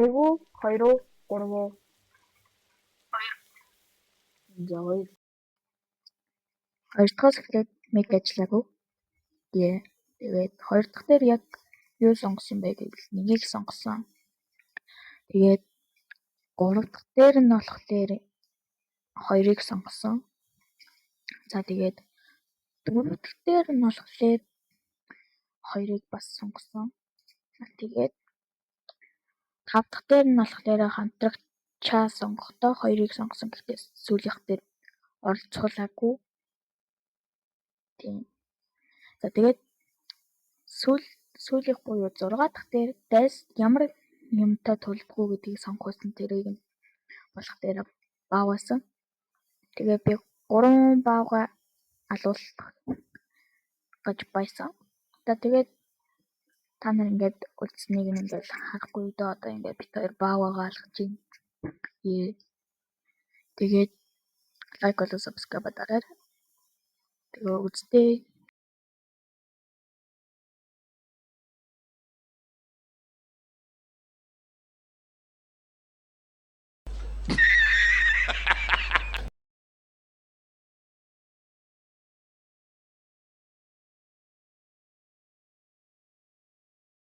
1уу, 2уу, 3уу? За 2. 2 дахь эхлээд мэд ажиллаагүй. Тэгээд 2 дахь дээр яг юу сонгосон бэ гэвэл нэгийг сонгосон. Тэгээд 3 дахь дээр нь болохоор 2-ыг сонгосон. За тэгээд 4 дахь дээр нь болохоор 2-ыг бас сонгосон. Тэгээд 5 дахь дээр нь болохоор хамтрагчаа сонгохдоо 2-ыг сонгосон. Гэхдээ сүүлийнх дээр оролцуулаагүй. Тийм. За тэгээд сүүлийнх буюу 6 дахь дээр дайс ямар юмтай тулдгүй гэдгийг сонгосон тэрийг нь болох дээр баавасан. Тэгээ би 3 баавга алуулах гэж байсан. Тэгээд та нар ингээд үлдсэнийг нь ингээд харахгүй дөө одоо ингээд бит хоёр баавгаа алгаж байна. Тэгээд лайк болон subscribe дараарай. Тэгээ үзтээ.